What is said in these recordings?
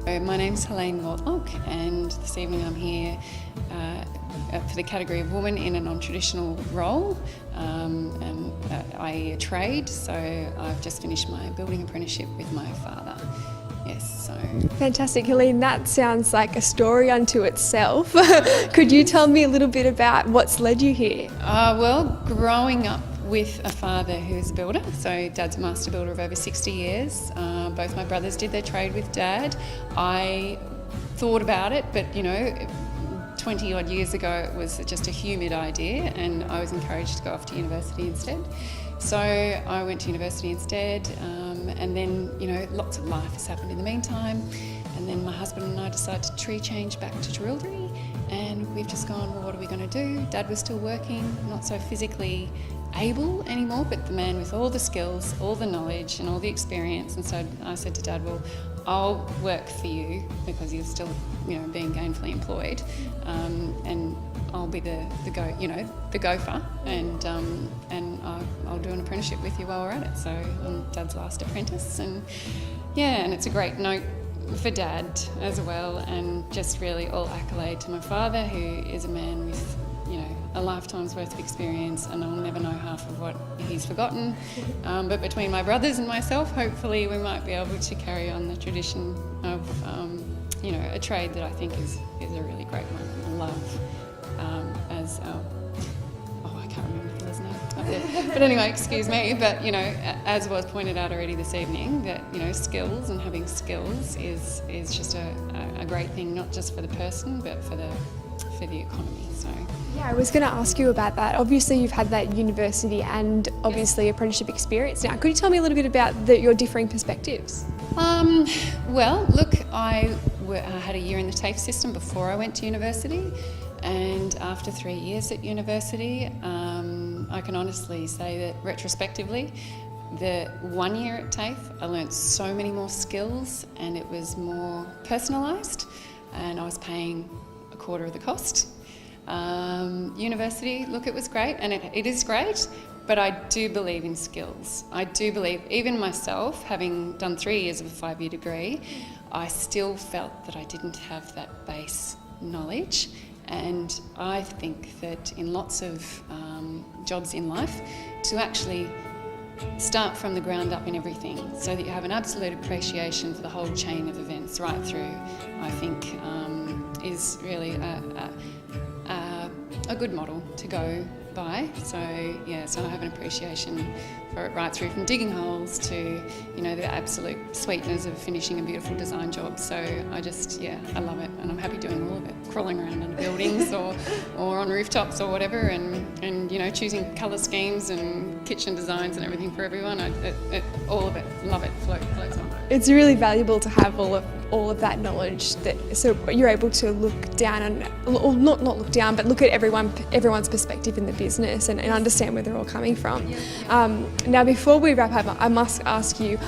My name's Helene Mortlock, and this evening I'm here for the category of woman in a non-traditional role, i.e. a trade. So I've just finished my building apprenticeship with my father. Yes, so. Fantastic, Helene. That sounds like a story unto itself. Could you tell me a little bit about what's led you here? Well, growing up with a father who's a builder, so Dad's a master builder of over 60 years. Both my brothers did their trade with Dad. I thought about it, but 20 odd years ago it was just a humid idea, and I was encouraged to go off to university instead. So I went to university instead, and then lots of life has happened in the meantime, and then my husband and I decided to tree change back to Jerilderie, and we've just gone, well, what are we going to do? Dad was still working, not so physically able anymore, but the man with all the skills, all the knowledge and all the experience. And so I said to Dad, well, I'll work for you because you're still being gainfully employed, and I'll be the gopher, and I'll do an apprenticeship with you while we're at it. So I'm Dad's last apprentice, and it's a great note for Dad as well, and just really all accolade to my father, who is a man with a lifetime's worth of experience, and I'll never know half of what he's forgotten. But between my brothers and myself, hopefully we might be able to carry on the tradition of a trade that I think is a really great one. I love as I can't remember the name up there. But anyway, excuse me, but as was pointed out already this evening, that skills and having skills is just a great thing, not just for the person but for the economy. So yeah, I was going to ask you about that. Obviously you've had that university and obviously apprenticeship experience now. Could you tell me a little bit about your differing perspectives? Well, look, I had a year in the TAFE system before I went to university, and after 3 years at university, I can honestly say that retrospectively, the 1 year at TAFE, I learnt so many more skills, and it was more personalised, and I was paying a quarter of the cost. University, look, it was great, and it is great, but I do believe in skills. I do believe, even myself, having done 3 years of a 5-year degree, I still felt that I didn't have that base knowledge. And I think that in lots of jobs in life, to actually start from the ground up in everything so that you have an absolute appreciation for the whole chain of events right through, I think is really a good model to go by. So I have an appreciation for it right through, from digging holes to the absolute sweetness of finishing a beautiful design job. So I love it, and I'm happy doing all of it, crawling around under buildings or on rooftops or whatever, and choosing colour schemes and kitchen designs and everything for everyone. All of it, love it, floats on. It's really valuable to have all of that knowledge, so you're able to look down or not look down, but look at everyone's perspective in the business and understand where they're all coming from. Now, before we wrap up, I must ask you,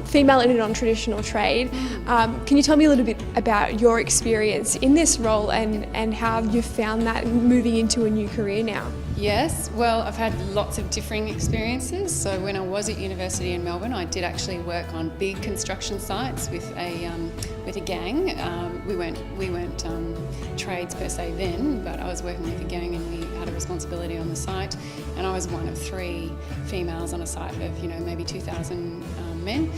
female in a non-traditional trade, can you tell me a little bit about your experience in this role and how you found that moving into a new career now? Yes, well, I've had lots of differing experiences. So when I was at university in Melbourne, I did actually work on big construction sites with a gang. We weren't trades per se then, but I was working with a gang, and we had a responsibility on the site. And I was one of 3 females on a site of maybe 2,000 men.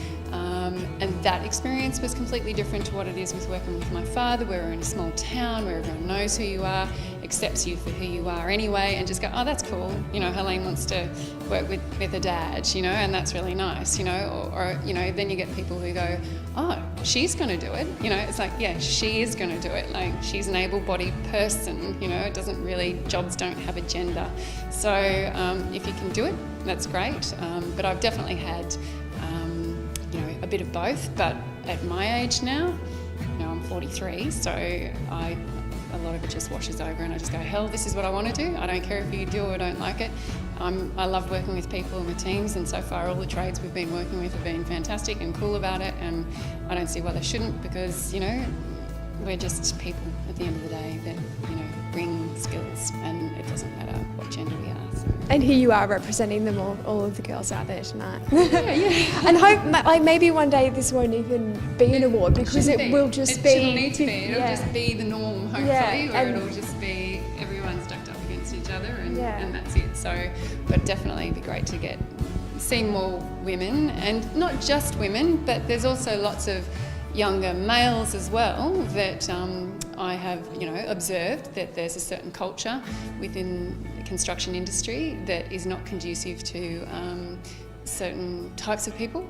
And that experience was completely different to what it is with working with my father, where we're in a small town where everyone knows who you are, accepts you for who you are anyway, and just go, oh, that's cool. Helene wants to work with a dad, and that's really nice, or then you get people who go, oh, she's going to do it. It's like, yeah, she is going to do it. Like, she's an able-bodied person, it doesn't really, jobs don't have a gender. So if you can do it, that's great. But I've definitely had a bit of both, but at my age now, I'm 43, so a lot of it just washes over, and I just go, hell, this is what I want to do. I don't care if you do or don't like it. I love working with people and with teams, and so far all the trades we've been working with have been fantastic and cool about it, and I don't see why they shouldn't, because we're just people at the end of the day that, you know, bring skills, and it doesn't matter what gender we are. So. And here you are representing them all of the girls out there tonight. Yeah. And hope, like, maybe one day this won't even be an award, because it will just be. It shouldn't need to be. It'll yeah. just be the norm, hopefully, Yeah, where it'll just be everyone's stacked up against each other, and, Yeah. and that's it. So, but definitely it'd be great to see more women, and not just women, but there's also lots of younger males as well that I have, you know, observed that there's a certain culture within the construction industry that is not conducive to certain types of people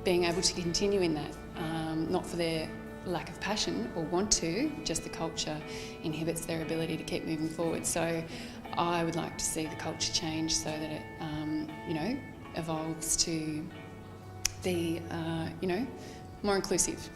being able to continue in that, not for their lack of passion or want to, just the culture inhibits their ability to keep moving forward. So I would like to see the culture change so that it, you know, evolves to be, you know, more inclusive.